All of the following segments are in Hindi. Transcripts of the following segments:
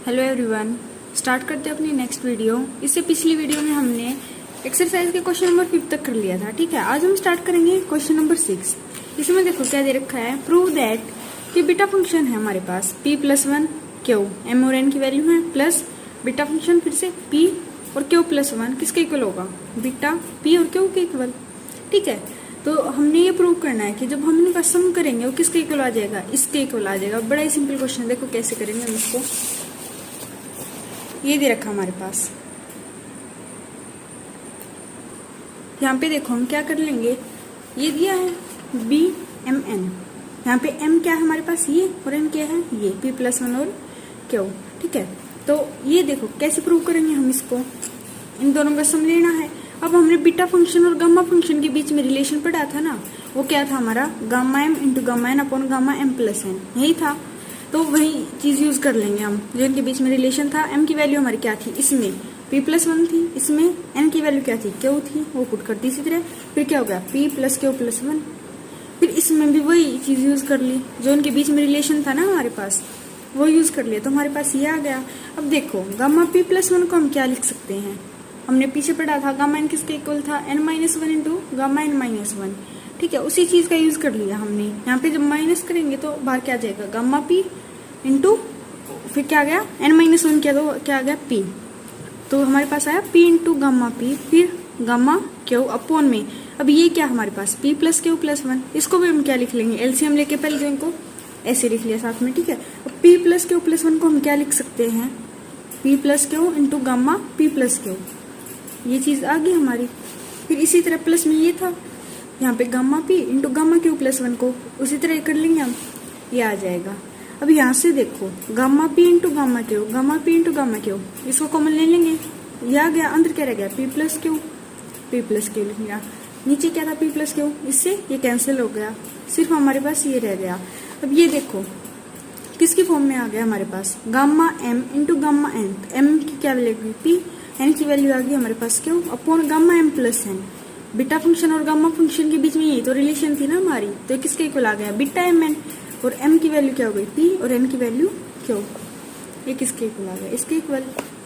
हेलो एवरीवन, स्टार्ट करते हैं अपनी नेक्स्ट वीडियो। इससे पिछली वीडियो में हमने एक्सरसाइज के क्वेश्चन नंबर 5 तक कर लिया था। ठीक है, आज हम स्टार्ट करेंगे क्वेश्चन नंबर 6। इसमें देखो क्या दे रखा है, प्रूव दैट कि बीटा फंक्शन है हमारे पास p+1 क्यू m और n की वैल्यू है, प्लस बीटा फंक्शन फिर से p और q+1 किसके इक्वल होगा, बीटा p और q के इक्वल। ठीक है, तो हमने ये प्रूव करना है कि जब हम इनका सम करेंगे वो किसके इक्वल आ जाएगा, इसके इक्वल आ जाएगा। बड़ा ही सिंपल क्वेश्चन, देखो कैसे करेंगे हम इसको। ये दे रखा हमारे पास, यहाँ पे देखो हम क्या कर लेंगे, ये दिया है b(m(n), यहाँ पे m क्या है हमारे पास, ये, और n क्या है, ये p+1 और q। ठीक है, तो ये देखो कैसे प्रूव करेंगे हम इसको, इन दोनों का सम लेना है। अब हमने बीटा फंक्शन और गामा फंक्शन के बीच में रिलेशन पढ़ा था ना, वो क्या था हमारा, gamma m into gamma n upon gamma m+n, यही था। तो वही चीज यूज कर लेंगे हम, जो इनके बीच में रिलेशन था। m की वैल्यू हमारी क्या थी, इसमें p+1 थी, इसमें n की वैल्यू क्या थी, q थी, वो पुट कर दी इसी तरह। फिर क्या हो गया, p + q+1। फिर इसमें भी वही चीज यूज कर ली, जो इनके बीच में रिलेशन था ना हमारे पास, वो यूज कर लिया, तो हमारे पास ये आ गया। अब देखो गामा p+1 को हम क्या लिख सकते हैं, हमने पीछे पढ़ा था गामा n किसके इक्वल था, n-1 इंटू गामा n-1। ठीक है, उसी चीज का यूज कर लिया हमने। यहाँ पे जब माइनस करेंगे तो बाहर क्या आ जाएगा, गामा p इंटू फिर क्या आ गया n-1 किया तो क्या आ गया p, तो हमारे पास आया p इंटू गामा p, फिर गामा q अपॉन में। अब ये क्या हमारे पास p + q+1, इसको भी हम क्या लिख लेंगे, एलसीएम लेके पहले जो इनको ऐसे लिख लिया साथ में। ठीक है, अब p + q+1 को हम क्या लिख सकते हैं, p + q into gamma p + q, ये चीज आ गई हमारी। फिर इसी तरह प्लस में ये था, यहाँ पे gamma p into gamma q+1 को उसी तरह कर लेंगे हम, ये आ जाएगा। अब यहाँ से देखो gamma p into gamma q, gamma p into gamma q, इसको कॉमन ले लेंगे, ये आ गया। अंदर क्या रह गया, p + q, p + q लिख लिया। नीचे क्या था, p + q, इससे ये कैंसिल हो गया, सिर्फ हमारे पास ये रह गया। अब ये देखो किसकी फॉर्म में आ गया हमारे पास, gamma m into gamma n, m की क्या वैल्यू p, n की वैल्यू आ गई हमारे पास q upon gamma m+n। Beta function और गामा फंक्शन के बीच में यही तो रिलेशन थी ना हमारी, तो किसके इक्वल आ गया, बीटा mn, और m की वैल्यू क्या हो गई p और n की वैल्यू q, ये किसके इक्वल आ गया, इसके इक्वल।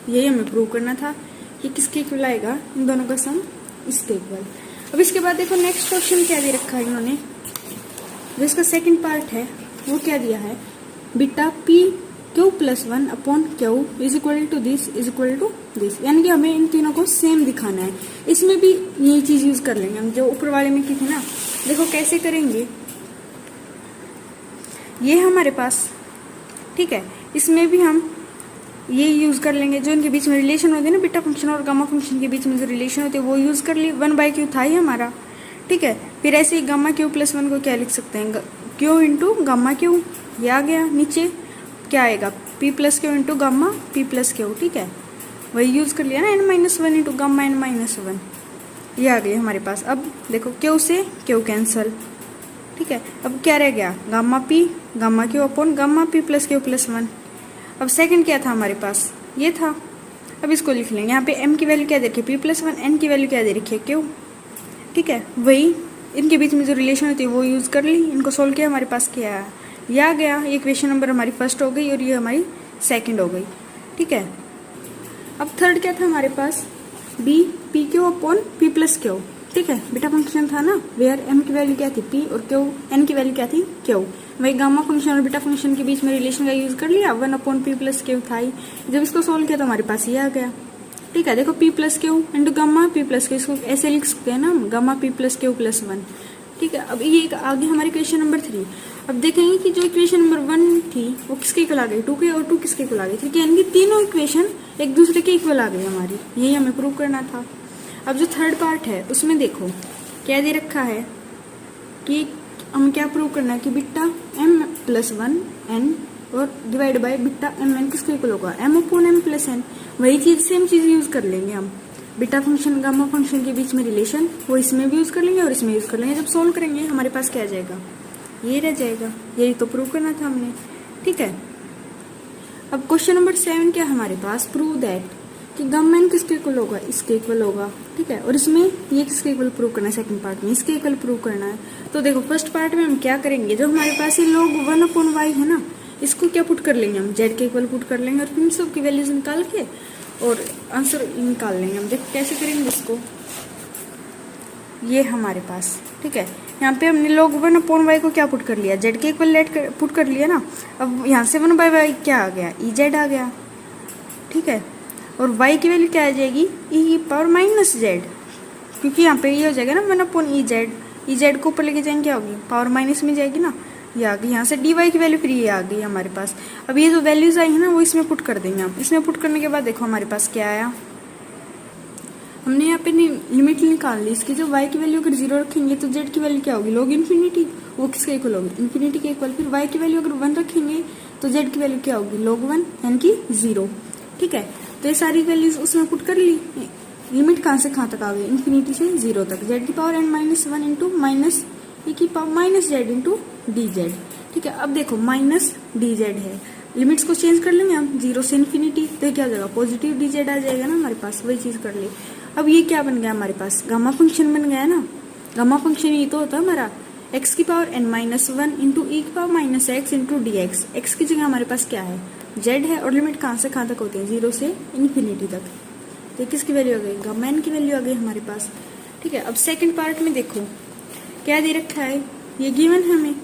यही हमें प्रूव करना था कि किसके इक्वल आएगा, इन दोनों का सम इसके इक्वल। अब इसके बाद देखो नेक्स्ट क्वेश्चन क्या दे रखा है इन्होंने, जो इसका सेकंड पार्ट है वो क्या दिया है, beta p q+1 upon q is equal to this is equal to this, यानी कि हमें इन तीनों को सेम दिखाना है। इसमें भी यही चीज यूज कर लेंगे हम जो ऊपर वाले में की थी ना। देखो कैसे करेंगे, ये हमारे पास, ठीक है, इसमें भी हम ये यूज कर लेंगे, जो इनके बीच में रिलेशन होते हैं ना, बीटा फंक्शन और गामा फंक्शन के बीच में जो रिलेशन होते हैं वो यूज कर लिए। 1/q था ही हमारा। ठीक है, फिर ऐसे ही गामा q+1 को क्या लिख सकते हैं, q इंटू गामा q, ये आ गया। नीचे क्या आएगा, p + q into gamma p + q। ठीक है, वही यूज कर लिया ना, n-1 इंटू गामा n-1, ये आ गई हमारे पास। अब देखो q से q कैंसल। ठीक है, अब क्या रह गया, gamma p gamma q upon gamma p + q+1। अब सेकंड क्या था हमारे पास, ये था। अब इसको लिख लेंगे, यहाँ पे m की वैल्यू क्या दे रखी है, p+1, n की वैल्यू क्या दे रखी है, q। ठीक है, वही इनके बीच में जो रिलेशन होती है वो यूज कर ली, इनको सोल्व किया, हमारे पास क्या आया, ये आ गया। ये इक्वेशन नंबर हमारी फर्स्ट हो गई और ये हमारी सेकंड हो गई। ठीक है, अब थर्ड क्या था हमारे पास, b pq upon p + q। ठीक है, बीटा फंक्शन था ना, वेयर m की वैल्यू क्या थी p और q n की वैल्यू क्या थी q। वही गामा फंक्शन और बीटा फंक्शन के बीच में रिलेशन का यूज कर लिया, 1 अपॉन p + q था ही। जब इसको सोल्व किया तो हमारे पास ये आ गया। ठीक है, देखो p + q into gamma p + q, इसको ऐसे लिख सकते हैं ना, गामा p + q+1। ठीक है, अब ये आगे हमारी इक्वेशन नंबर 3। अब देखेंगे कि जो इक्वेशन नंबर 1 थी वो किसके इक्वल आ गई, 2 के, और 2 किसके इक्वल आ गई, ठीक है, यानी कि तीनों इक्वेशन एक दूसरे के इक्वल आ गई हमारी, यही हमें प्रूव करना था। अब जो थर्ड पार्ट है उसमें देखो क्या दे रखा है कि हम क्या प्रूव करना है कि बीटा m+1 n और डिवाइड बाय बीटा mn किसके इक्वल होगा, m अपॉन m+n। वही चीज सेम चीज यूज कर लेंगे हम, बीटा फंक्शन गामा फंक्शन के बीच में रिलेशन वो इसमें भी यूज कर लेंगे और इसमें यूज कर लेंगे। जब सोल्व करेंगे हमारे पास क्या आ जाएगा, ये रह जाएगा। यही तो प्रूव करना था हमने। ठीक है, अब क्वेश्चन नंबर 7 क्या हमारे पास, प्रूव दैट कि गामा n किसके इक्वल होगा, इसके इक्वल होगा। ठीक है, और इसमें ये किसके इक्वल प्रूव करना है, सेकंड पार्ट में इसके इक्वल प्रूव करना है। तो देखो फर्स्ट पार्ट में हम क्या करेंगे, जो हमारे पास ये log 1/y है ना, इसको क्या पुट कर लेंगे हम, जेड के इक्वल पुट कर लेंगे और फिर इन सब की वैल्यूज निकाल के और आंसर निकाल लेंगे हम। देखो कैसे करेंगे इसको, ये हमारे पास, ठीक है। यहाँ पे हमने log 1/y को क्या पुट कर लिया, जेड के इक्वल पुट कर लिया ना। अब यहाँ से 1/y क्या आ गया, ई जेड आ गया, ठीक है। और y की वैल्यू क्या आ जाएगी, e⁻z, क्योंकि यहाँ पे ये हो जाएगा ना 1/e z, ई जेड को ऊपर लेके जाएंगे क्या होगी, पावर माइनस में जाएगी ना, ये आ गई। यहाँ से dy की वैल्यू फिर ये आ गई हमारे पास। अब ये जो वैल्यूज आई है ना वो इसमें पुट कर देंगे हम। इसमें पुट करने के बाद देखो हमारे पास क्या आया, हमने यहाँ पे लिमिट निकाल ली इसकी। जो y की वैल्यू अगर 0 रखेंगे तो z की वैल्यू क्या होगी, log इन्फिनिटी, वो किसके इक्वल होगी, इन्फिनिटी के इक्वल। फिर y की वैल्यू अगर 1 रखेंगे तो z की वैल्यू क्या होगी, log 1 यानी कि 0, ठीक है। तो ये सारी वैल्यूज उसमें पुट कर ली। लिमिट कहाँ से कहाँ तक आ गई, इन्फिनिटी से 0 तक, z की power n-1 into minus e की power minus z into D Z, ठीक है। अब देखो माइनस डी जेड है, लिमिट्स को चेंज कर लेंगे हम 0 से इन्फिनिटी, तो क्या हो जाएगा, पॉजिटिव डी जेड आ जाएगा ना हमारे पास, वही चीज कर ली। अब ये क्या बन गया हमारे पास, गामा फंक्शन बन गया ना। गामा फंक्शन ये तो होता है हमारा x की पावर n-1 इंटू ई की power minus x into D x. X की जगह हमारे पास क्या है, z है, और लिमिट कहाँ से कहाँ तक होती है, 0 से इन्फिनिटी तक। तो किसकी वैल्यू आ गई, गामा n की वैल्यू आ गई हमारे पास, ठीक है। अब सेकंड पार्ट में देखो क्या दे रखा है, ये गिवन है, हमें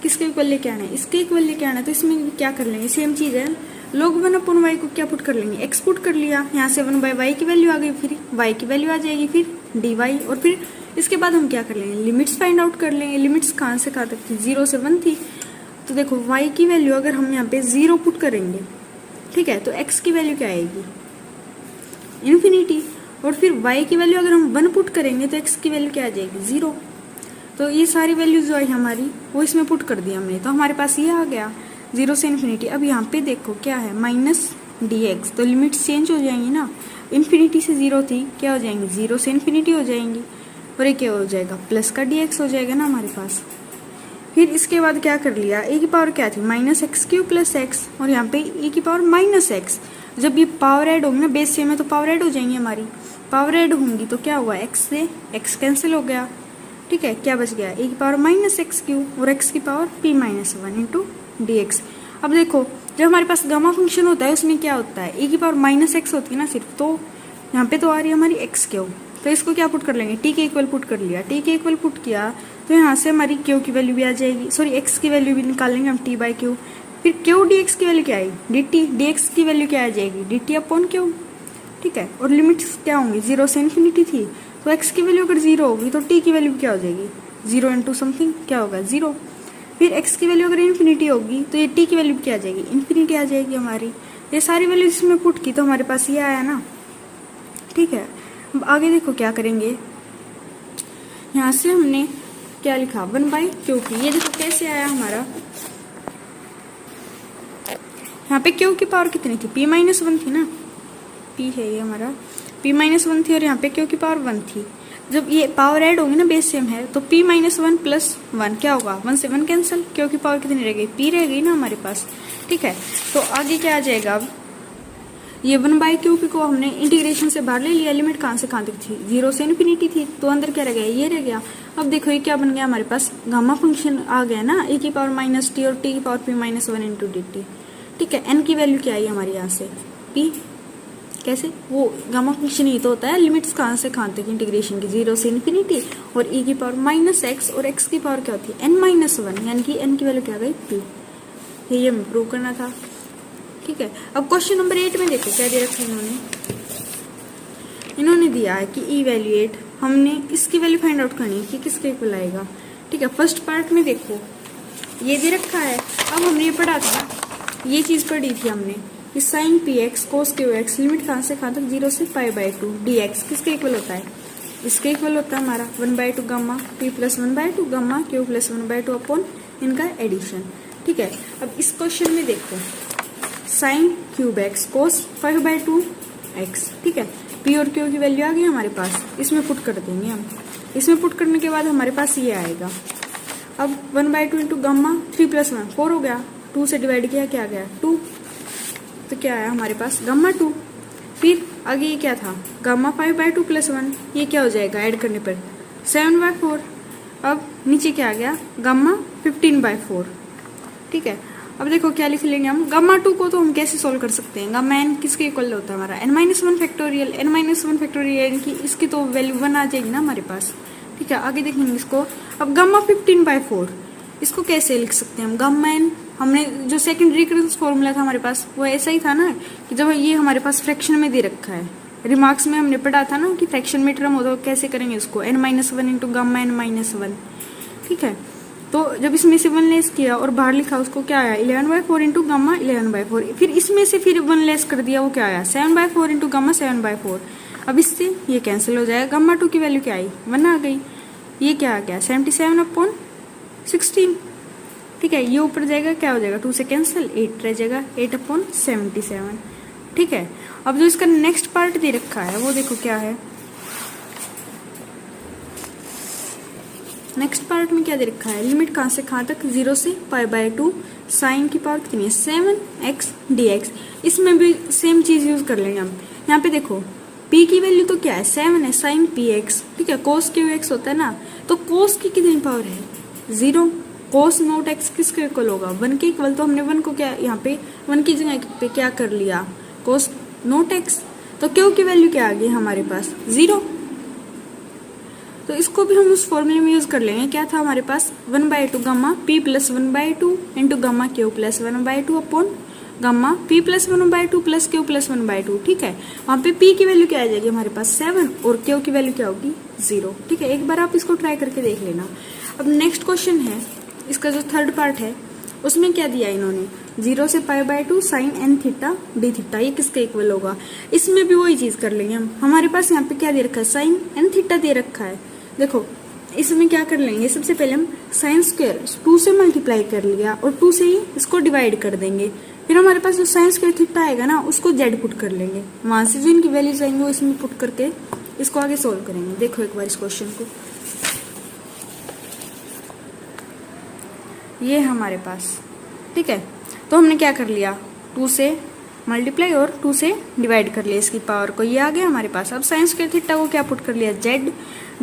किसके इक्वल लेके आना है, इसके इक्वल लेके आना है। तो इसमें क्या कर लेंगे, सेम चीज है, log 1/y को क्या पुट कर लेंगे, x पुट कर लिया, यहाँ से 1/y की वैल्यू आ गई, फिर y की वैल्यू आ जाएगी, फिर dy, और फिर इसके बाद हम क्या कर लेंगे, लिमिट्स फाइंड आउट कर लेंगे। लिमिट्स कहाँ से कहाँ तक थी, 0 से 1 थी। तो देखो y की वैल्यू अगर हम यहाँ पे 0 पुट करेंगे, ठीक है, तो x की वैल्यू क्या आएगी, इन्फिनिटी। और फिर y की वैल्यू अगर हम 1 पुट करेंगे तो x की वैल्यू क्या आ जाएगी, 0। तो ये सारी वैल्यूज जो आई हमारी वो इसमें पुट कर दिया हमने, तो हमारे पास ये आ गया 0 से इन्फिनिटी। अब यहाँ पे देखो क्या है, माइनस डी एक्स, तो लिमिट्स चेंज हो जाएंगी ना, इन्फिनिटी से 0 थी, क्या हो जाएंगी, 0 से इन्फिनिटी हो जाएंगी, और ये क्या हो जाएगा, प्लस का डी एक्स हो जाएगा ना हमारे पास। फिर इसके बाद क्या कर लिया, ए की पावर क्या थी, -x³ प्लस एक्स, और यहाँ पे e की पावर -x। जब ये पावर ऐड होंगी ना, बेस सेम है तो पावर ऐड हो जाएंगी हमारी, पावर ऐड होंगी तो क्या हुआ, x से x कैंसिल हो गया, ठीक है। क्या बच गया, e की पावर -x³ और x की power p-1 into D x. अब देखो जब हमारे पास गामा फंक्शन होता है उसमें क्या होता है, e की पावर -x होती है ना सिर्फ, तो यहाँ पे तो आ रही है हमारी x³, तो इसको क्या पुट कर लेंगे, t के इक्वल पुट कर लिया। t के इक्वल पुट किया तो यहाँ से हमारी q की वैल्यू भी आ जाएगी, सॉरी x की वैल्यू भी निकाल लेंगे हम, t/q। फिर q dx की वैल्यू क्या आई, dt, dx की वैल्यू क्या आ जाएगी, dt/q, ठीक है। और लिमिट्स क्या होंगी, 0 से इन्फिनिटी थी, तो x की वैल्यू अगर 0 होगी तो t की वैल्यू क्या हो जाएगी, 0 इंटू समथिंग क्या होगा, 0। फिर x की वैल्यू अगर इन्फिनिटी होगी तो ये t की वैल्यू क्या आ जाएगी, इन्फिनिटी आ जाएगी हमारी। ये सारी वैल्यू इसमें पुट की तो हमारे पास ये आया ना, ठीक है। अब आगे देखो क्या करेंगे, यहाँ से हमने क्या लिखा, 1/q की, ये देखो कैसे आया हमारा, यहाँ पे q की पावर कितनी थी, p-1 थी ना, p है ये हमारा, p-1 थी, और यहाँ पे q की पावर 1 थी। जब ये पावर ऐड होंगी ना, बेस सेम है, तो p-1 प्लस 1 क्या होगा, 1 से 1 कैंसिल, q की पावर कितनी रह गई, p रह गई ना हमारे पास, ठीक है। तो आगे क्या आ जाएगा, अब ये 1/q को हमने इंटीग्रेशन से बाहर ले लिया, लिमिट कहाँ से कहाँ तक थी, 0 से इन्फिनिटी थी, तो अंदर क्या रह गया, ये रह गया। अब देखो ये क्या बन गया हमारे पास, गामा फंक्शन आ गया ना, e की पावर -t और t की पावर p-1 इंटू dt, ठीक है। n की वैल्यू क्या आई हमारी यहाँ से, p, कैसे, वो गामा फंक्शन ही तो होता है, लिमिट्स कहाँ से कहाँ तक इंटीग्रेशन की, 0 से इन्फिनिटी, और e की पावर -x और x की पावर क्या होती है, n-1, यानी कि n की वैल्यू क्या गई, p। ये हमें प्रूव करना था, ठीक है। अब क्वेश्चन नंबर 8 में देखो क्या दे रखा है इन्होंने दिया है कि इवैल्यूएट, हमने इसकी वैल्यू फाइंड आउट करनी है कि किसके इक्वल आएगा, ठीक है। फर्स्ट पार्ट में देखो ये दे रखा है, अब हमने ये पढ़ा था, ये चीज पढ़ी थी हमने कि sine px cos qx, limit कहाँ से कहाँ तक, 0 से π/2 dx किसके इक्वल होता है, इसके इक्वल होता है हमारा 1/2 gamma p plus 1/2 gamma q plus 1/2 upon इनका एडिशन, ठीक है। अब इस क्वेश्चन में देखो साइन क्यूब एक्स कोस 5/2 x, ठीक है। p और q की वैल्यू आ गई हमारे पास, इसमें पुट कर देंगे हम। इसमें पुट करने के बाद हमारे पास ये आएगा, अब 1/2 इंटू गामा 3 प्लस 1 4 हो गया, 2 से डिवाइड किया क्या गया 2, तो क्या आया हमारे पास गामा 2। फिर आगे ये क्या था, गामा 5/2 प्लस 1, ये क्या हो जाएगा ऐड करने पर 7/4। अब नीचे क्या आ गया, गामा 15/4, ठीक है। अब देखो क्या लिख लेंगे हम, गामा 2 को तो हम कैसे सोल्व कर सकते हैं, गामा n किसके इक्वल होता है हमारा n-1 फैक्टोरियल, n-1 फैक्टोरियल यानी कि इसकी तो वैल्यू 1 आ जाएगी ना हमारे पास, ठीक है। आगे देखेंगे इसको। अब गामा 15/4 इसको कैसे लिख सकते हैं हम, गामा n हमने जो सेकंड रिकरेंस फॉर्मूला था हमारे पास वो ऐसा ही था ना कि जब ये हमारे पास फ्रैक्शन में दे रखा है, रिमार्क्स में हमने पढ़ा था ना कि फ्रैक्शन में टर्म हो तो कैसे करेंगे इसको, n-1 इंटू गामा n-1, ठीक है। तो जब इसमें से 1 लेस किया और बाहर लिखा उसको क्या आया 11/4 इंटू गामा 11/4, फिर इसमें से फिर 1 लेस कर दिया वो क्या आया 7/4 इंटू गामा 7/4। अब इससे ये कैंसिल हो जाएगा, गामा 2 की वैल्यू क्या आई 1 आ गई, ये क्या आ गया 77/16, ठीक है। ये ऊपर जाएगा क्या हो जाएगा 2 से कैंसिल 8 रह जाएगा 8/77, ठीक है। अब जो इसका नेक्स्ट पार्ट दे रखा है वो देखो क्या है, नेक्स्ट पार्ट में क्या दे रखा है, लिमिट कहाँ से कहाँ तक 0 से π/2 साइन की पावर कितनी है 7x dx। इसमें भी सेम चीज यूज कर लेंगे हम। यहाँ पे देखो p की वैल्यू तो क्या है 7 है साइन px, ठीक है। cos qx होता है ना, तो cos की कितनी पावर है 0, cos नॉट x किसके इक्वल होगा 1 के इक्वल, तो हमने 1 को क्या यहाँ पे 1 की जगह पे क्या कर लिया cos नॉट x, तो q की वैल्यू क्या आ गई हमारे पास 0। तो इसको भी हम उस फॉर्मूले में यूज कर लेंगे, क्या था हमारे पास 1/2 gamma p plus 1/2 into gamma q plus 1/2 upon gamma p plus 1/2 plus q plus 1/2, ठीक है। वहाँ पे p की वैल्यू क्या आ जाएगी हमारे पास 7 और q की वैल्यू क्या होगी 0, ठीक है। एक बार आप इसको ट्राई करके देख लेना। अब नेक्स्ट क्वेश्चन है, इसका जो थर्ड पार्ट है उसमें क्या दिया इन्होंने 0 से π/2 sine n theta d theta, ये किसके इक्वल होगा। इसमें भी वही चीज कर लेंगे हम। हमारे पास यहाँ पे क्या दे रखा है साइन n थीटा दे रखा है। देखो इसमें क्या कर लेंगे, सबसे पहले हम साइन स्क्वायर 2 से मल्टीप्लाई कर लिया और 2 से ही इसको डिवाइड कर देंगे, फिर हमारे पास जो साइन स्क्वायर थीटा आएगा ना उसको z पुट कर लेंगे, वहां से जो इनकी वैल्यूज आएंगे वो इसमें पुट करके इसको आगे सोल्व करेंगे। देखो एक बार इस क्वेश्चन को, ये हमारे पास, ठीक है। तो हमने क्या कर लिया 2 से मल्टीप्लाई और 2 से डिवाइड कर लिया इसकी पावर को, ये आ गया हमारे पास। अब साइन स्क्वायर थीटा को क्या पुट कर लिया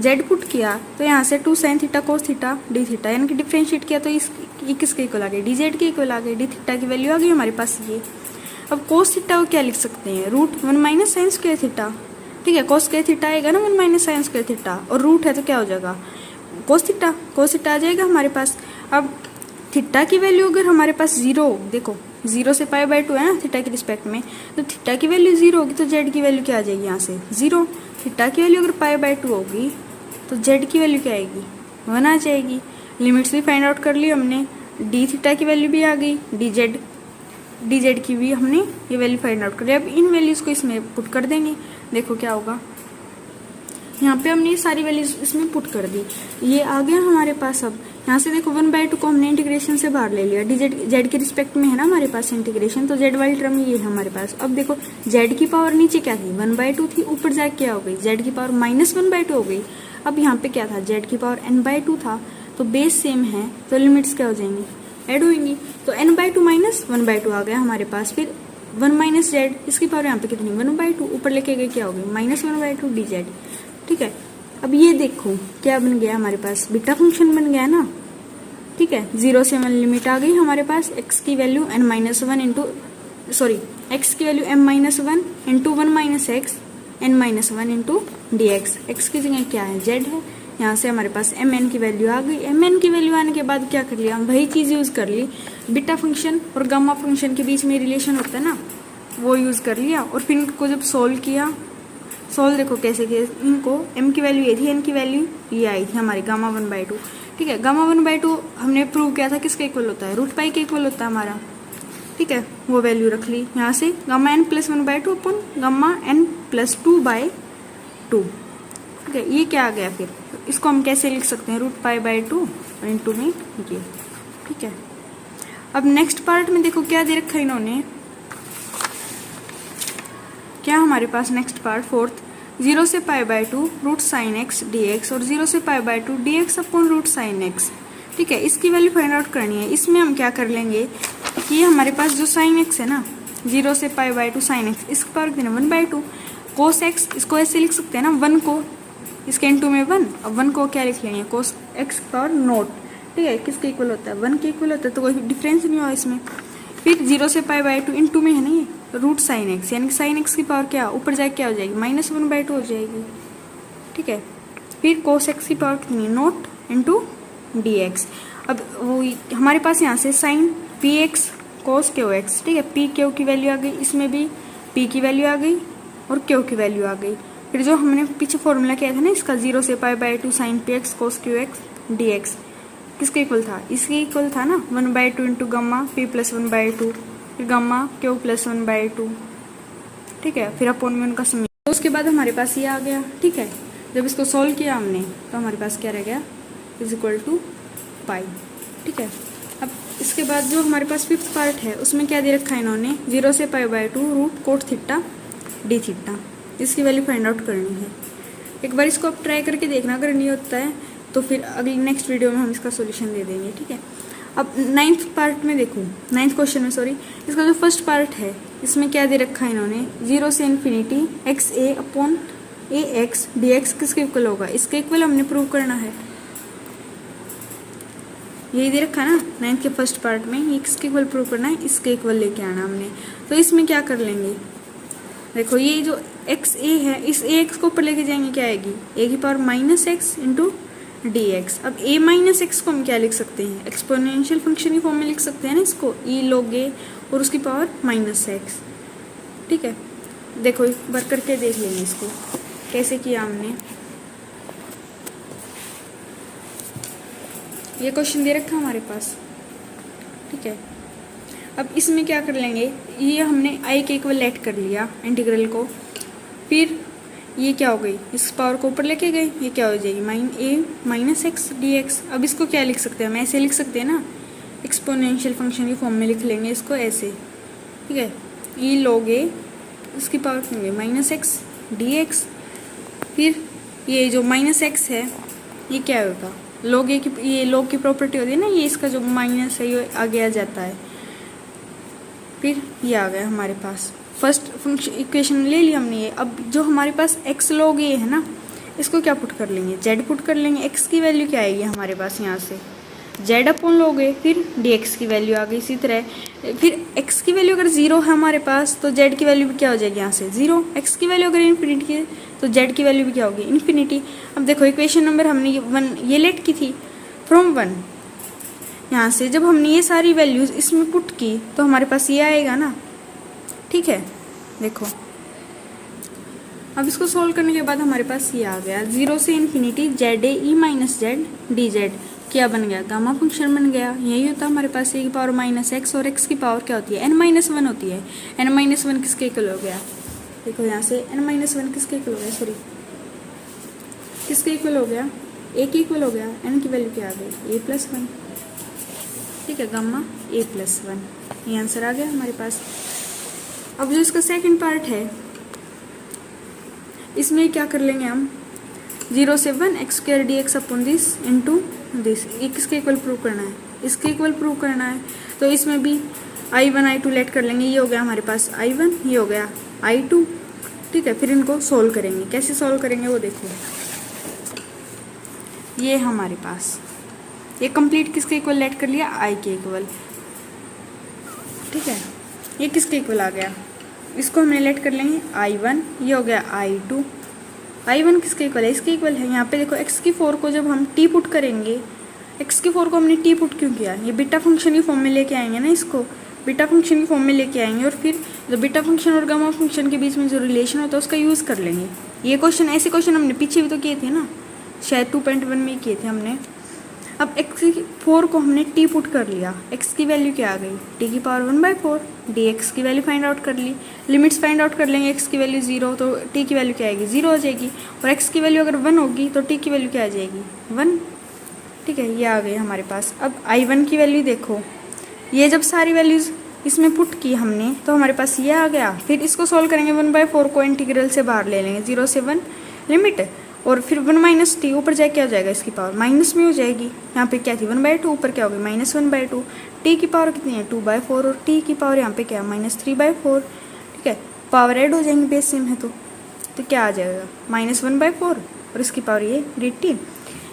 z पुट किया, तो यहाँ से 2 sine theta cos theta d theta यानी कि डिफरेंशिएट किया तो ये किसके इक्वल आ गई dz के इक्वल आ गई, डी थीटा की वैल्यू आ गई हमारे पास ये। अब कोस थीटा को क्या लिख सकते हैं √1 माइनस साइन स्क्वायर थीटा, ठीक है। कोस स्क्वायर थीटा आएगा ना 1 माइनस साइन स्क्वायर थीटा और रूट है तो क्या हो जाएगा कोस थीटा आ जाएगा हमारे पास। अब थीटा की वैल्यू अगर हमारे पास 0, देखो 0 से π/2 है ना थीटा के रिस्पेक्ट में, तो थीटा की वैल्यू 0 होगी तो z की वैल्यू क्या आ जाएगी यहाँ से 0। थीटा की वैल्यू अगर π/2 होगी तो z की वैल्यू क्या आएगी 1 आ जाएगी। लिमिट्स भी फाइंड आउट कर ली हमने, डी थीटा की वैल्यू भी आ गई, dz की भी हमने ये वैल्यू फाइंड आउट कर ली। अब इन वैल्यूज को इसमें पुट कर देंगे, देखो क्या होगा। यहाँ पे हमने ये सारी वैल्यूज इसमें पुट कर दी, ये आ गया हमारे पास। अब यहाँ से देखो 1/2 को हमने इंटीग्रेशन से बाहर ले लिया, z के रिस्पेक्ट में है ना हमारे पास इंटीग्रेशन, तो z वाली टर्म ये है हमारे पास। अब देखो z की पावर नीचे क्या थी 1/2 थी, ऊपर जाके क्या हो गई z की पावर -1/2 हो गई। अब यहाँ पे क्या था z की पावर n/2 था, तो बेस सेम है तो लिमिट्स क्या हो जाएंगी ऐड होंगी, तो n/2 माइनस 1/2 आ गया हमारे पास। फिर 1 माइनस z, इसकी पावर यहाँ पे कितनी 1/2 ऊपर लेके गए क्या हो गई -1/2 dz, ठीक है। अब ये देखो क्या बन गया हमारे पास बीटा फंक्शन बन गया ना, ठीक है। 0 से 1 लिमिट आ गई हमारे पास, x की वैल्यू n-1 इंटू x की value m-1 into 1 minus x n-1 into dx। x की जगह क्या है z है, यहाँ से हमारे पास mn की वैल्यू आ गई। mn की वैल्यू आने के बाद क्या कर लिया, हम वही चीज यूज कर ली, बीटा फंक्शन और गामा फंक्शन के बीच में रिलेशन होता है ना वो यूज कर लिया। और फिर इनको जब सोल्व किया, सोल्व देखो कैसे किया, इनको m की वैल्यू ये थी, n की वैल्यू ये आई थी हमारी गामा 1/2, ठीक है। गामा 1/2 हमने प्रूव किया था किसके इक्वल होता है √π के इक्वल होता है हमारा, ठीक है। वो वैल्यू रख ली यहाँ से, गामा n प्लस 1/2 अपन गामा n प्लस 2/2, ठीक है। ये क्या आ गया, फिर इसको हम कैसे लिख सकते हैं √π/2 और इंटू में ये, ठीक है। अब नेक्स्ट पार्ट में देखो क्या दे रखा है इन्होंने, क्या हमारे पास नेक्स्ट पार्ट फोर्थ 0 से π/2 √sin x dx और 0 से π/2 dx अपॉन √sin x, ठीक है। इसकी वैल्यू फाइंड आउट करनी है। इसमें हम क्या कर लेंगे कि हमारे पास जो sin x है ना 0 से π/2 sin x, इसकी पावर कितनी 1/2 cos x, इसको ऐसे लिख सकते हैं ना 1 को इसके इनटू में 1, अब 1 को क्या लिख लेंगे cos x पावर नॉट ठीक है, किसके इक्वल होता है, 1 के इक्वल होता है, तो कोई डिफरेंस नहीं हुआ इसमें। फिर 0 से π/2 इन 2 में है ना ये रूट साइन एक्स, यानी कि साइन एक्स की पावर क्या ऊपर जाके क्या हो जाएगी, -1/2 हो जाएगी। ठीक है, फिर कोस एक्स की पावर कितनी है, नॉट इंटू डी एक्स। अब वो हमारे पास यहाँ से साइन पी एक्स कोस क्यू एक्स, ठीक है, पी क्यू की वैल्यू आ गई, इसमें भी पी की वैल्यू आ गई और क्यू की वैल्यू आ गई। फिर जो हमने पीछे फॉर्मूला किया था ना इसका 0 से π/2 साइन पी एक्स कोस क्यू एक्स डी एक्स, किसके इक्वल था, इसके इक्वल था ना 1/2 इंटू गम्मा पी प्लस 1/2 फिर गम्मा क्यू प्लस 1/2। ठीक है, फिर अपॉन में उनका समीकरण, तो उसके बाद हमारे पास ये आ गया। ठीक है, जब इसको सॉल्व किया हमने तो हमारे पास क्या रह गया, इज इक्वल टू पाई। ठीक है, अब इसके बाद जो हमारे पास फिफ्थ पार्ट है उसमें क्या दे रखा है इन्होंने, 0 से π/2 root cot theta d theta, इसकी वैल्यू फाइंड आउट करनी है। एक बार इसको आप ट्राई करके देखना, अगर नहीं होता है तो फिर अगली नेक्स्ट वीडियो में हम इसका सॉल्यूशन दे देंगे। ठीक है, अब 9th पार्ट में देखो, 9th क्वेश्चन में सॉरी, इसका जो फर्स्ट पार्ट है इसमें क्या दे रखा है इन्होंने, 0 से इन्फिनिटी एक्स ए अपॉन ए एक्स डी एक्स किसके इक्वल होगा, इसके इक्वल हमने प्रूव करना है। यही दे रखा है ना 9th के फर्स्ट पार्ट में, ये किसके इक्वल प्रूव करना है, इसके इक्वल लेके आना हमने। तो इसमें क्या कर लेंगे, देखो ये जो एक्स ए है इस ए एक्स को ऊपर लेके जाएंगे, क्या आएगी, ए की power -x into D x. अब a माइनस एक्स को हम क्या लिख सकते हैं, एक्सपोनेंशियल फंक्शन की फॉर्म में लिख सकते हैं ना इसको, e log a और उसकी पावर -x। ठीक है, देखो एक बार करके देख लेंगे इसको कैसे किया हमने। ये क्वेश्चन दे रखा हमारे पास। ठीक है, अब इसमें क्या कर लेंगे, ये हमने i के इक्वल लेट कर लिया इंटीग्रल को, फिर ये क्या हो गई, इस पावर को ऊपर लेके गए, ये क्या हो जाएगी a -x dx। अब इसको क्या लिख सकते हैं, हम ऐसे लिख सकते हैं ना, एक्सपोनेंशियल फंक्शन की फॉर्म में लिख लेंगे इसको ऐसे। ठीक है, e log a इसकी पावर होंगे -x dx, फिर ये जो -x है ये क्या होगा, log a की, ये log की प्रॉपर्टी होती है ना, ये इसका जो माइनस है ये आगे आ जाता है। फिर ये आ गया हमारे पास फर्स्ट फंक्शन इक्वेशन ले ली हमने ये। अब जो हमारे पास x log a है ना, इसको क्या पुट कर लेंगे, z पुट कर लेंगे। x की वैल्यू क्या आएगी हमारे पास यहाँ से, z अपॉन log a, फिर dx की वैल्यू आ गई। इसी तरह फिर x की वैल्यू अगर 0 है हमारे पास तो z की वैल्यू भी क्या हो जाएगी यहाँ से 0। x की वैल्यू अगर इन्फिनिटी है तो z की वैल्यू भी क्या होगी, इन्फिनिटी। अब देखो इक्वेशन नंबर हमने 1 ये लेट की थी फ्रॉम 1, यहाँ से जब हमने ये सारी वैल्यूज इसमें पुट की तो हमारे पास ये आएगा ना। ठीक है, देखो अब इसको सोल्व करने के बाद हमारे पास ये आ गया 0 से infinity Z A E minus Z D Z, क्या बन गया, गामा फंक्शन बन गया। यही होता है हमारे पास, ए की पावर -x और x की पावर क्या होती है, n-1 होती है। n-1 किसके इक्वल हो गया, देखो यहाँ से n-1 किसके इक्वल हो गया, सॉरी किसके इक्वल हो गया, a के इक्वल हो गया। n की वैल्यू क्या आ गई, a+1। ठीक है, गामा a+1, ये आंसर आ गया हमारे पास। अब जो इसका सेकंड पार्ट है इसमें क्या कर लेंगे हम, 0 से 1 x² dx upon this into this, ये किसके इक्वल प्रूव करना है, इसके इक्वल प्रूव करना है। तो इसमें भी i1 i2 लेट कर लेंगे, ये हो गया हमारे पास i1, ये हो गया i2। ठीक है, फिर इनको सोल्व करेंगे, कैसे सोल्व करेंगे वो देखो। ये हमारे पास ये कंप्लीट किसके इक्वल लेट कर लिया, i के इक्वल। ठीक है, ये किसके इक्वल आ गया, इसको हमने लेट कर लेंगे i1, ये हो गया i2। i1 किसके इक्वल है, इसके इक्वल है। यहाँ पे देखो x की 4 को जब हम t पुट करेंगे, x की 4 को हमने t पुट क्यों किया, ये बीटा फंक्शन की फॉर्म में लेके आएंगे ना, इसको बीटा फंक्शन की फॉर्म में लेके आएंगे और फिर जो बीटा फंक्शन और गामा फंक्शन के बीच में जो रिलेशन होता है उसका यूज़ कर लेंगे। ये क्वेश्चन, ऐसे क्वेश्चन हमने पीछे भी तो किए थे ना, शायद 2.1 में किए थे हमने। अब x की 4 को हमने t पुट कर लिया, x की वैल्यू क्या आ गई, t की पावर 1/4, dx की वैल्यू फाइंड आउट कर ली। लिमिट्स फाइंड आउट कर लेंगे, x की वैल्यू 0 तो t की वैल्यू क्या आएगी, 0 हो जाएगी, और x की वैल्यू अगर 1 होगी तो t की वैल्यू क्या आ जाएगी, 1। ठीक है, ये आ गई हमारे पास। अब i1 की वैल्यू देखो, ये जब सारी वैल्यूज़ इसमें पुट की हमने तो हमारे पास ये आ गया। फिर इसको सॉल्व करेंगे, 1/4 को इंटीग्रल से बाहर ले लेंगे, 0 से 1 लिमिट, और फिर 1 - t ऊपर जाए क्या हो जाएगा, इसकी पावर माइनस में हो जाएगी। यहाँ पे क्या थी 1/2, ऊपर क्या होगी -1/2। t की पावर कितनी है 2/4 और t की पावर यहाँ पे क्या है -3/4। ठीक है, पावर ऐड हो जाएंगी, बेस सेम है तो क्या आ जाएगा -1/4 और इसकी पावर ये dt।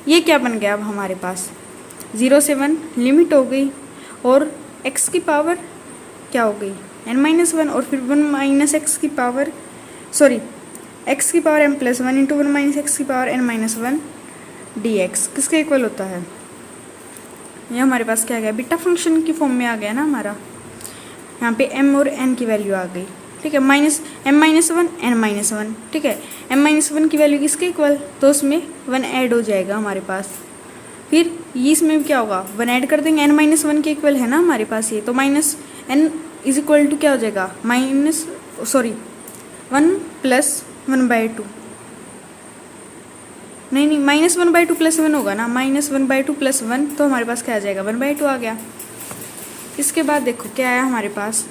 ये क्या बन गया अब हमारे पास, 0 से 1 लिमिट हो गई, और x की पावर क्या हो गई n-1, और फिर 1 माइनस एक्स की पावर x की power m+1 into 1 minus x की पावर n-1 dx किसके इक्वल होता है। ये हमारे पास क्या आ गया, बीटा फंक्शन की फॉर्म में आ गया ना हमारा। यहाँ पे m और n की वैल्यू आ गई, ठीक है, m-1 n-1, ठीक है। m-1 की वैल्यू किसके इक्वल, तो उसमें 1 ऐड हो जाएगा हमारे पास। फिर ये इसमें भी क्या होगा, 1 ऐड कर देंगे, n-1 के इक्वल है ना हमारे पास ये, तो minus n is equal to क्या हो जाएगा, 1 प्लस 1/2, नहीं -1/2 प्लस 1 होगा ना, -1/2 प्लस 1, तो हमारे पास क्या आ जाएगा, 1/2 आ गया। इसके बाद देखो क्या आया हमारे पास,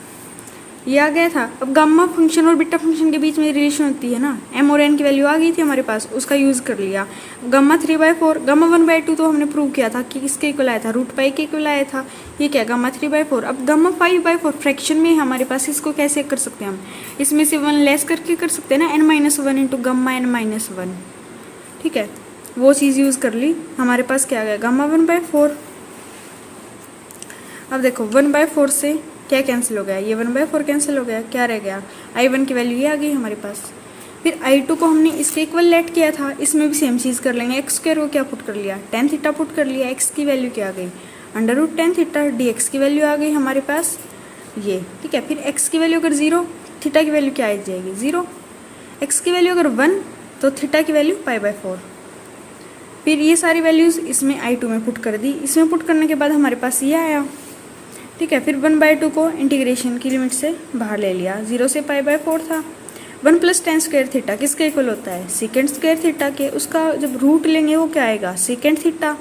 ये आ गया था। अब गामा फंक्शन और बीटा फंक्शन के बीच में रिलेशन होती है ना, m और n की वैल्यू आ गई थी हमारे पास, उसका यूज़ कर लिया। गामा 3/4, गामा 1/2 तो हमने प्रूव किया था कि किसके इक्वल आया था, √π के इक्वल आया था। ये क्या, गामा 3/4। अब गामा 5/4 फ्रैक्शन में हमारे पास, इसको कैसे कर सकते हैं हम, इसमें से 1 लेस करके कर सकते हैं ना, n-1 इंटू गामा n-1, ठीक है, वो चीज़ यूज़ कर ली। हमारे पास क्या आ गया, गामा 1/4। अब देखो 1/4 से क्या कैंसिल हो गया, ये 1/4 कैंसिल हो गया, क्या रह गया, i1 की वैल्यू ये आ गई हमारे पास। फिर i2 को हमने इसके इक्वल लेट किया था, इसमें भी सेम चीज़ कर लेंगे। x² को क्या पुट कर लिया, tan थीटा पुट कर लिया, x की वैल्यू क्या आ गई, √tan थीटा, dx की वैल्यू आ गई हमारे पास ये, ठीक है। फिर x की वैल्यू अगर 0, थीटा की वैल्यू क्या आ जाएगी 0, x की वैल्यू अगर 1, तो थीटा की वैल्यू π/4। फिर ये सारी वैल्यूज़ इसमें i2 में पुट कर दी, इसमें पुट करने के बाद हमारे पास ये आया, ठीक है। फिर 1/2 को इंटीग्रेशन की लिमिट से बाहर ले लिया, 0 से π/4 था। 1 + tan² थीटा किसके इक्वल होता है, sec² थीटा के। उसका जब रूट लेंगे वो क्या आएगा, sec theta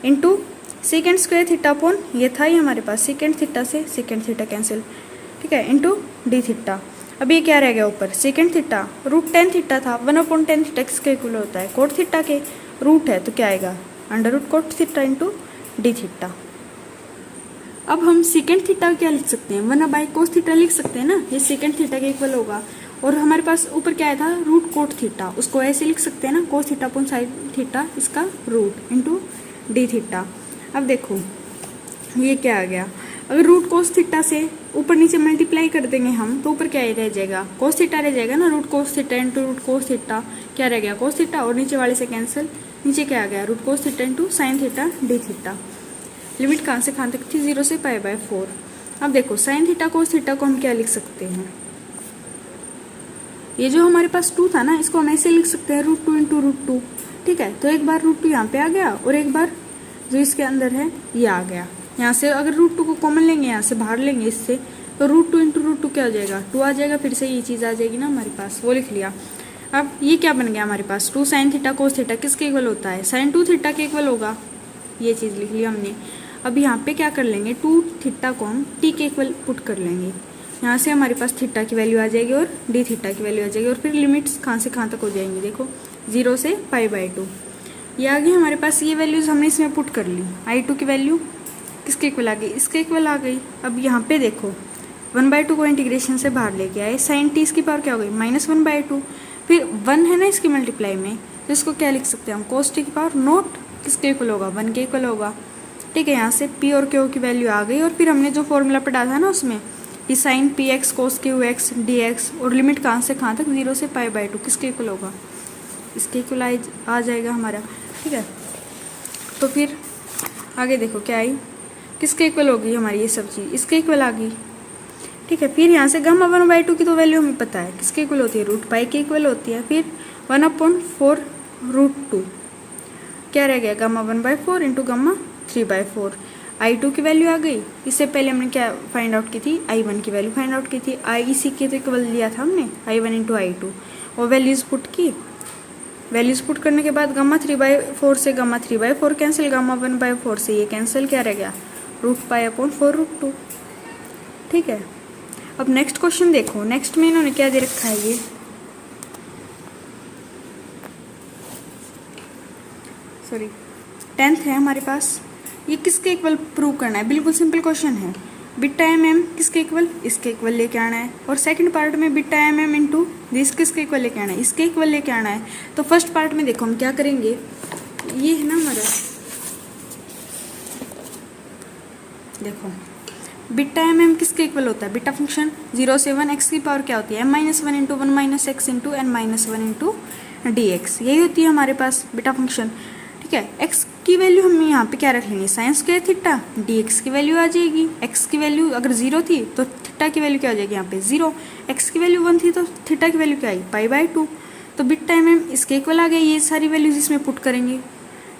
into sec² theta upon, ये था ही हमारे पास, sec थीटा से sec थीटा कैंसिल, ठीक है, इंटू d थीटा। अब ये क्या रह गया ऊपर, sec थीटा, √tan थीटा था, 1/tan थीटा किसके इक्वल होता है, cot थीटा के। रूट है तो क्या आएगा, √cot theta into d theta. अब हम सेकेंड थीटा क्या लिख सकते हैं, 1/cos थीटा लिख सकते हैं ना, ये सेकेंड थीटा के इक्वल होगा। और हमारे पास ऊपर क्या आया था, √cot थीटा, उसको ऐसे लिख सकते हैं ना, cos theta upon sin theta, इसका रूट इंटू d थीटा। अब देखो ये क्या आ गया, अगर √cos थीटा से ऊपर नीचे मल्टीप्लाई कर देंगे हम, तो ऊपर क्या रह जाएगा, cos थीटा रह जाएगा ना, √cos theta into √cos theta, क्या रह गया, cos थीटा, और नीचे वाले से कैंसिल, नीचे क्या आ गया, √cos theta into sin theta d theta. Limit कहाँ से कहाँ तक थी, 0 से π/4। अब देखो sin थीटा cos थीटा को हम क्या लिख सकते हैं, ये जो हमारे पास 2 था ना, इसको हम ऐसे लिख सकते हैं, √2 इंटू √2, ठीक है। तो एक बार √2 यहाँ पे आ गया, और एक बार जो इसके अंदर है ये आ गया। यहाँ से अगर √2 को कॉमन लेंगे, यहाँ से बाहर लेंगे इससे, तो √2 इंटू √2 क्या हो जाएगा, 2 आ जाएगा, फिर से ये चीज़ आ जाएगी ना हमारे पास, वो लिख लिया। अब ये क्या बन गया हमारे पास, 2 sin थीटा cos थीटा किसके इक्वल होता है, sin 2 थीटा के इक्वल होगा, ये चीज़ लिख लिया हमने। अब यहाँ पे क्या कर लेंगे, 2 थीटा को हम t के इक्वल पुट कर लेंगे, यहाँ से हमारे पास थीटा की वैल्यू आ जाएगी और d थीटा की वैल्यू आ जाएगी, और फिर लिमिट्स कहाँ से कहाँ तक हो जाएंगी, देखो 0 से π/2। ये आ गई हमारे पास, ये वैल्यूज़ हमने इसमें पुट कर ली। i2 की वैल्यू किसके इक्वल आ गई, इसके इक्वल आ गई। अब यहाँ पे देखो 1/2 को इंटीग्रेशन से बाहर लेके आए, sin t इसकी पावर क्या हो गई, -1/2। फिर 1 है ना इसकी मल्टीप्लाई में, तो इसको क्या लिख सकते हैं हम, cos t की पावर नॉट किसके इक्वल होगा, 1 के इक्वल होगा, ठीक है। यहाँ से p और q की वैल्यू आ गई, और फिर हमने जो फॉर्मूला पढ़ा था ना उसमें, कि sin px cos qx dx, और लिमिट कहाँ से कहाँ तक, 0 से π/2 किसके इक्वल होगा, इसके इक्वल आ जाएगा हमारा, ठीक है। तो फिर आगे देखो क्या आई, किसके इक्वल होगी हमारी ये सब चीज़, इसके इक्वल आ गई, ठीक है। फिर यहाँ से गामा 1/2 की तो वैल्यू हमें पता है किसके इक्वल होती है, √π के इक्वल होती है। फिर 1/4 √2 क्या रह गया, गामा 1/4 इंटू गामा 3/4। i2 की वैल्यू आ गई, इससे पहले हमने क्या फाइंड आउट की थी, i1 की वैल्यू फाइंड आउट की थी, इसी के तो इक्वल लिया था हमने, i1 इंटू i2, और वैल्यूज़ पुट की। वैल्यूज़ पुट करने के बाद गामा 3/4 से गामा 3/4 कैंसिल, गामा 1/4 से ये कैंसिल, क्या रह गया, √π/4 √2, ठीक है। अब नेक्स्ट क्वेश्चन देखो, नेक्स्ट में इन्होंने क्या दे रखा है, ये सॉरी 10th है हमारे पास। ये किसके इक्वल प्रूव करना है, बिल्कुल सिंपल क्वेश्चन है। बीटा mm किसके इक्वल, इसके इक्वल लेके आना है, और सेकंड पार्ट में बीटा mm इंटू दिस किसके इक्वल लेके आना है, इसके इक्वल लेके आना है। तो फर्स्ट पार्ट में देखो हम क्या करेंगे, ये है ना हमारा देखो बीटा एम एम किसके इक्वल होता है, बीटा फंक्शन 0 से 1 x की पावर क्या होती है m-1 into 1 minus x into n-1 into D x, यही होती है हमारे पास बीटा फंक्शन। ठीक है, x की वैल्यू हम यहाँ पे क्या रख लेंगे साइन स्क्वायर थीटा, dx की वैल्यू आ जाएगी, x की वैल्यू अगर 0 थी तो थीटा की वैल्यू क्या हो जाएगी यहाँ पे 0, x की वैल्यू 1 थी तो थीटा की वैल्यू क्या आई π/2। तो बीटा एम एम इसके इक्वल आ गए, ये सारी वैल्यूज इसमें पुट करेंगे।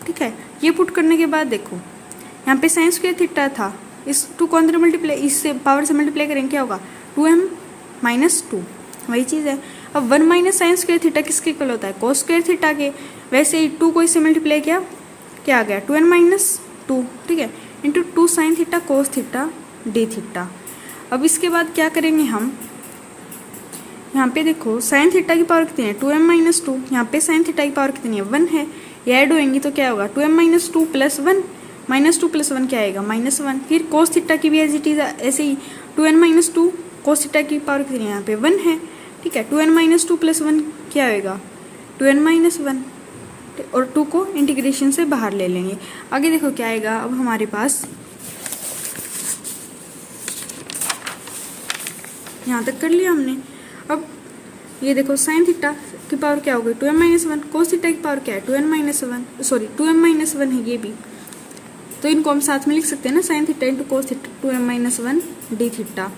ठीक है, ये पुट करने के बाद देखो यहाँ पे साइन स्क्वायर थीटा था, इस 2 को अंदर मल्टीप्लाई, इससे पावर से मल्टीप्लाई करेंगे क्या होगा 2m-2, वही चीज़ है। अब 1 माइनस साइन स्क्वायर थीटा किसके इक्वल होता है कोस स्क्वायर थीटा के, वैसे ही 2 को इससे मल्टीप्लाई किया क्या आ गया 2n-2, ठीक है, into 2 sine theta cos theta d theta. अब इसके बाद क्या करेंगे हम, यहाँ पे देखो साइन थीटा की पावर कितनी है 2m-2, यहाँ पे साइन थीटा की पावर कितनी है 1 है, ये ऐड होएंगी तो क्या होगा 2m-2 प्लस 1, -2 प्लस 1 क्या आएगा -1। फिर कोस थीटा की भी एज इट इज ऐसे ही 2n-2, कोस थीटा की पावर कितनी है यहाँ पे 1 है। ठीक है, 2n-2 प्लस 1 क्या होएगा 2n-1, और 2 को इंटीग्रेशन से बाहर ले लेंगे। आगे देखो क्या आएगा, अब हमारे पास यहाँ तक कर लिया हमने। अब ये देखो साइन थीटा की पावर क्या हो गई 2m-1, कोस थीटा की पावर क्या है 2n-1, सॉरी 2m-1 है ये भी, तो इनको हम साथ में लिख सकते हैं ना, sine theta into cos theta 2m-1 d theta.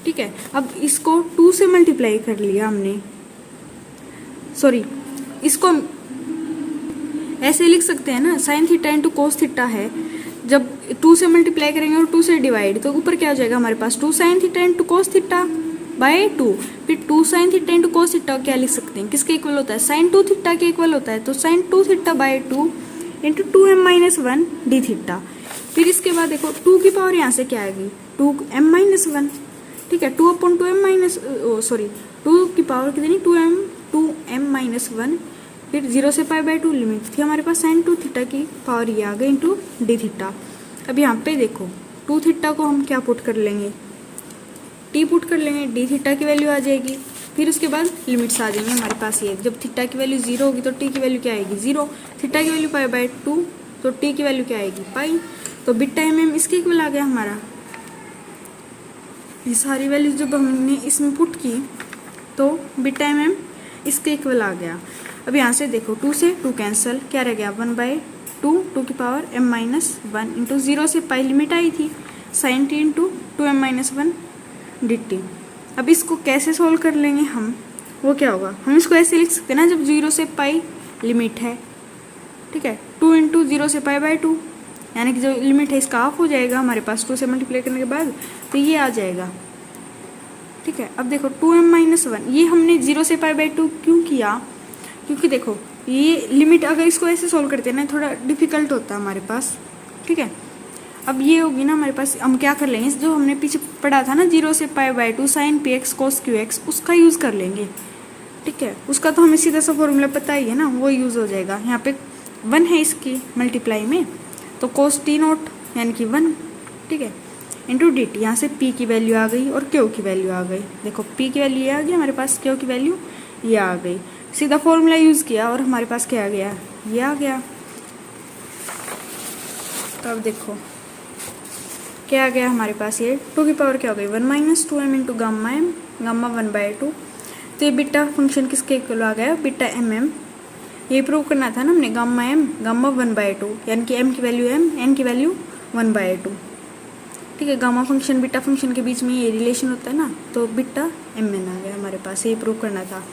ठीक है, अब इसको 2 से मल्टीप्लाई कर लिया हमने, सॉरी इसको ऐसे लिख सकते हैं ना, sine theta into cos theta है, जब 2 से मल्टीप्लाई करेंगे और 2 से डिवाइड तो ऊपर क्या हो जाएगा हमारे पास 2 sine theta into cos theta by 2, फिर 2 sine theta into cos theta क्या लिख सकते हैं किसके इक्वल होता है साइन 2 थीटा के इक्वल होता है, तो sine 2 theta by 2 into 2m-1 d theta. फिर इसके बाद देखो 2 की पावर यहाँ से क्या आएगी 2m-1, ठीक है, 2 की पावर कितनी 2m-1, फिर 0 से π/2 लिमिट थी हमारे पास साइन 2 थीटा की पावर ये आ गई इंटू डी थीटा। अब यहाँ पे देखो 2 थीटा को हम क्या पुट कर लेंगे टी पुट कर लेंगे, डी थीटा की वैल्यू आ जाएगी, फिर उसके बाद लिमिट्स आ जाएंगे हमारे पास। ये जब थीटा की वैल्यू 0 होगी तो टी की वैल्यू क्या आएगी 0, थीटा की वैल्यू π/2 तो टी की वैल्यू क्या आएगी पाई, तो बीटा एम एम इसके इक्वल आ गया हमारा। ये सारी वैल्यू जब हमने इसमें पुट की तो बीटा एम एम इसके इक्वल आ गया। अब यहाँ से देखो 2 से 2 कैंसिल, क्या रह गया 1/2, 2 की पावर m-1 इंटू 0 से पाई लिमिट आई थी sign T into 2m-1 dt। अब इसको कैसे सोल्व कर लेंगे हम, वो क्या होगा, हम इसको ऐसे लिख सकते हैं ना, जब 0 से पाई लिमिट है, ठीक है, 2 इंटू 0 से π/2, यानी कि जो लिमिट है इसका ऑफ हो जाएगा हमारे पास 2 से मल्टीप्लाई करने के बाद, तो ये आ जाएगा। ठीक है, अब देखो 2m-1 ये हमने 0 से π/2 क्यों किया, क्योंकि देखो ये लिमिट अगर इसको ऐसे सोल्व करते हैं ना थोड़ा डिफिकल्ट होता है हमारे पास। ठीक है, अब ये होगी ना हमारे पास, हम क्या कर लेंगे जो हमने पीछे पढ़ा था ना 0 से π/2 साइन px cos qx, उसका यूज़ कर लेंगे। ठीक है, उसका तो हमें सीधा सा फॉर्मूला पता ही है ना, वो यूज़ हो जाएगा। यहाँ पे 1 है इसकी मल्टीप्लाई में, तो cos t नोट यानी कि 1, ठीक है, इंटू डी टी। यहाँ से p की वैल्यू आ गई और q की वैल्यू आ गई। देखो p की वैल्यू ये आ गई हमारे पास, q की वैल्यू ये आ गई, सीधा फॉर्मूला यूज़ किया और हमारे पास क्या आ गया, ये आ गया। तो अब देखो क्या आ गया हमारे पास, ये 2 की पावर क्या हो गई 1-2m into gamma m, gamma 1/2। तो ये बीटा फंक्शन किसके इक्वल आ गया बीटा एम एम। ये प्रूव करना था ना हमने, गामा m गामा 1/2, यानी कि m की वैल्यू m, n की वैल्यू 1/2। ठीक है, गामा फंक्शन बीटा फंक्शन के बीच में ये रिलेशन होता है ना, तो बीटा एम एन आ गया हमारे पास, ये प्रूव करना था।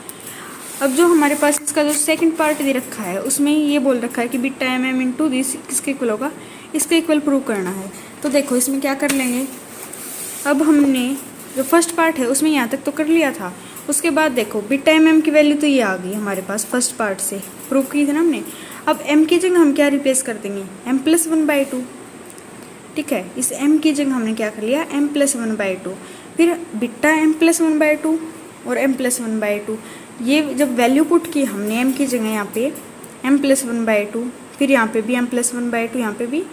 अब जो हमारे पास इसका जो सेकंड पार्ट दे रखा है उसमें ये बोल रखा है कि beta m m into this किसके इक्वल होगा, इसके इक्वल प्रूव करना है। तो देखो इसमें क्या कर लेंगे, अब हमने जो फर्स्ट पार्ट है उसमें यहाँ तक तो कर लिया था, उसके बाद देखो बीटा एम एम की वैल्यू तो ये आ गई हमारे पास, फर्स्ट पार्ट से प्रूव की थी ना हमने। अब m की जगह हम क्या रिप्लेस कर देंगे m+1/2। ठीक है, इस m की जगह हमने क्या कर लिया m+1/2, फिर बीटा m+1/2 और m+1/2। ये जब वैल्यू पुट की हमने m की जगह यहाँ पे m+1/2, फिर यहाँ पे भी m+1/2, यहाँ पे भी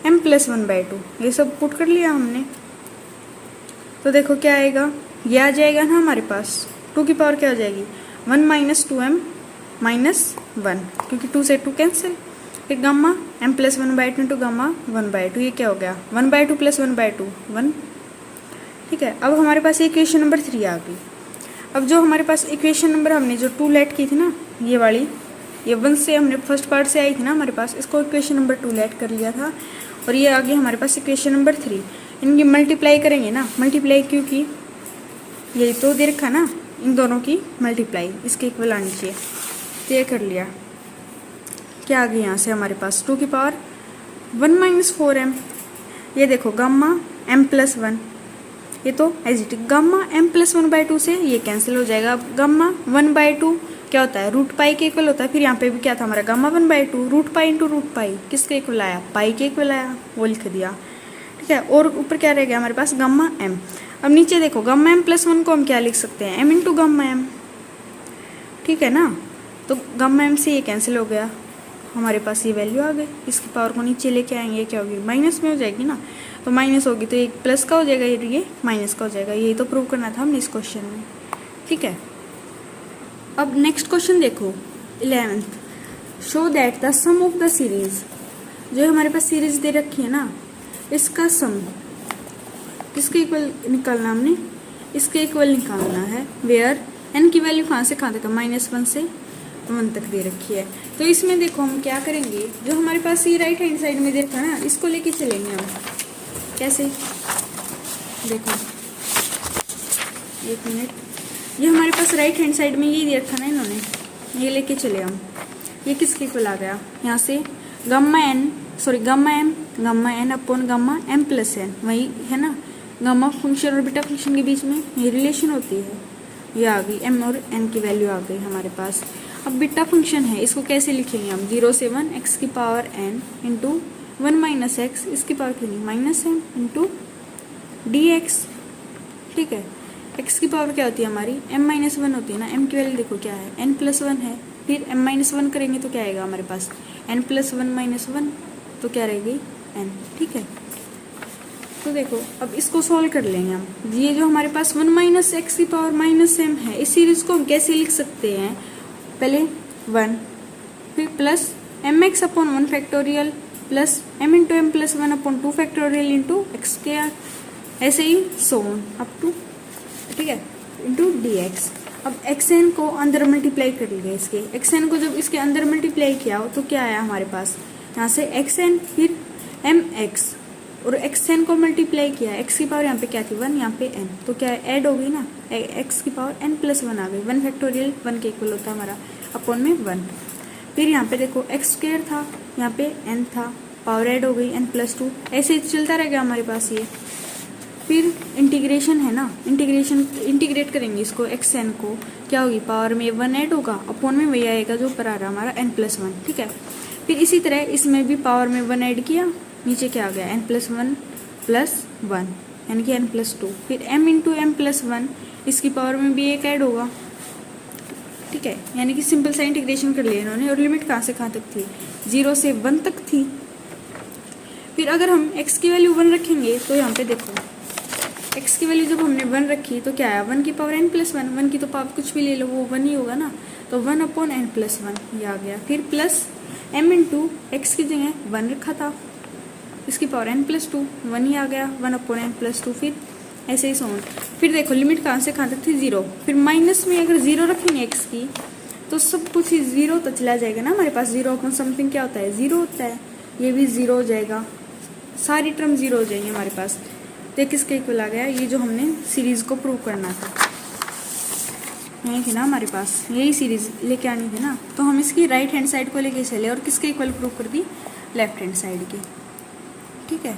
m+1/2, ये सब पुट कर लिया हमने। तो देखो क्या आएगा, ये आ जाएगा ना हमारे पास, 2 की पावर क्या हो जाएगी 1 - 2m - 1, क्योंकि 2 से 2 कैंसिल, फिर gamma m plus 1/2 into gamma 1/2, ये क्या हो गया 1/2 प्लस 1/2 1, ठीक है। अब हमारे पास इक्वेशन नंबर 3 आ गई। अब जो हमारे पास इक्वेशन नंबर हमने जो 2 लेट की थी ना, ये वाली, ये 1 से हमने फर्स्ट पार्ट से आई थी ना हमारे पास, इसको इक्वेशन नंबर 2 लेट कर लिया था, और ये आ गई हमारे पास इक्वेशन नंबर 3। इनकी मल्टीप्लाई करेंगे ना, मल्टीप्लाई क्योंकि यही तो दे रखा ना, इन दोनों की मल्टीप्लाई इसके इक्वल आनी चाहिए, तो ये कर लिया। क्या आ गया यहाँ से हमारे पास 2 की पावर 1 माइनस 4m। ये देखो गामा m प्लस 1, ये तो as it is gamma m plus 1/2 से ये कैंसिल हो जाएगा। अब गामा 1/2 क्या होता है, रूट पाई के इक्वल होता है। फिर यहाँ पे भी क्या था हमारा gamma 1/2 root pi into root pi, किसके इक्वल आया, पाई के इक्वल आया, वो लिख दिया, ठीक है। और ऊपर क्या रह गया हमारे पास गामा m। अब नीचे देखो गामा m प्लस 1 को हम क्या लिख सकते हैं, m इंटू गामा m, ठीक है ना। तो गामा m से ये कैंसिल हो गया, हमारे पास ये वैल्यू आ गई। इसकी पावर को नीचे लेके आएंगे, क्या होगी माइनस में हो जाएगी ना, तो माइनस होगी तो एक प्लस का हो जाएगा, ये माइनस का हो जाएगा। यही तो प्रूव करना था हमने इस क्वेश्चन में, ठीक है। अब नेक्स्ट क्वेश्चन देखो 11th, show that the sum of the series, जो हमारे पास सीरीज दे रखी है ना, इसका सम किसके इक्वल निकालना, हमने इसके इक्वल निकालना है, वेयर n की वैल्यू कहाँ से कहाँ तक, -1 से 1 तक दे रखी है। तो इसमें देखो हम क्या करेंगे, जो हमारे पास ये राइट हैंड साइड में दे रखा है ना, इसको लेके चलेंगे हम। कैसे, देखो 1 मिनट, ये हमारे पास राइट हैंड साइड में ये दे रखा ना इन्होंने, ये लेके चले हम। ये किसके इक्वल आ गया, यहाँ से gamma n upon gamma m plus n, वही है ना, गामा फंक्शन और बीटा फंक्शन के बीच में ये रिलेशन होती है। ये आ गई m और n की वैल्यू आ गई हमारे पास। अब बीटा फंक्शन है, इसको कैसे लिखेंगे हम, 0 से 1 x की power n into 1 minus x, इसकी पावर कितनी -m इंटू dx, ठीक है। x की पावर क्या होती है हमारी m-1 होती है ना, m की वैल्यू देखो क्या है n+1 है, फिर m-1 करेंगे तो क्या आएगा हमारे पास n+1 तो क्या रहेगी n, ठीक है। तो देखो अब इसको सॉल्व कर लेंगे हम। ये जो हमारे पास 1 माइनस एक्स की पावर -m है, इस सीरीज को हम कैसे लिख सकते हैं, पहले 1, फिर plus mx upon 1 factorial plus m into m plus 1 upon 2 factorial into x square, ऐसे ही सो ऑन अप टू, ठीक है, इंटू dx। अब xn को अंदर मल्टीप्लाई कर लिए, इसके xn को जब इसके अंदर मल्टीप्लाई किया तो क्या आया हमारे पास, यहाँ से xn फिर mx और xn को मल्टीप्लाई किया, x की पावर यहाँ पे क्या थी 1, यहाँ पे n, तो क्या ऐड हो गई ना, x की पावर n+1 आ गई, 1 फैक्टोरियल 1 के इक्वल होता है हमारा, अपॉन में 1। फिर यहाँ पे देखो x स्क्वायर था, यहाँ पे n था, पावर ऐड हो गई n+2, ऐसे ही चलता रहेगा हमारे पास ये। फिर इंटीग्रेशन है ना, इंटीग्रेट करेंगे इसको xn को, क्या होगी पावर में 1 ऐड होगा, अपॉन में वही आएगा जो ऊपर आ रहा हमारा n+1, ठीक है। फिर इसी तरह इसमें भी पावर में 1 ऐड किया, नीचे क्या आ गया n+1 प्लस 1 यानी कि n+2, फिर m इंटू m+1, इसकी पावर में भी 1 ऐड होगा, ठीक है। यानी कि सिंपल सा इंटीग्रेशन कर लिया इन्होंने, और लिमिट कहाँ से कहाँ तक थी, 0 से 1 तक थी। फिर अगर हम x की वैल्यू 1 रखेंगे तो यहाँ पे देखो x की वैल्यू जब हमने 1 रखी तो क्या आया, 1 की पावर n+1, 1 की तो पावर कुछ भी ले लो वो 1 ही होगा ना, तो 1 अपॉन n+1 ये आ गया। फिर प्लस m इंटू एक्स की जगह 1 रखा था, इसकी पावर n+2 1 ही आ गया, 1 अपॉन n+2, फिर ऐसे ही सोन। फिर देखो लिमिट कहाँ से कहाँ तक थी 0, फिर माइनस में अगर 0 रखेंगे x की तो सब कुछ ही 0 तो चला जाएगा ना हमारे पास, 0 अपॉन समथिंग क्या होता है 0 होता है, ये भी 0 हो जाएगा, सारी टर्म 0 हो जाएंगे हमारे पास। तो किसके इक्वल आ गया, ये जो हमने सीरीज को प्रूव करना था, यही थी ना हमारे पास, यही सीरीज लेके आनी थी ना, तो हम इसकी राइट हैंड साइड को लेके चले और किसके इक्वल प्रूव कर दी, लेफ्ट हैंड साइड की, ठीक है।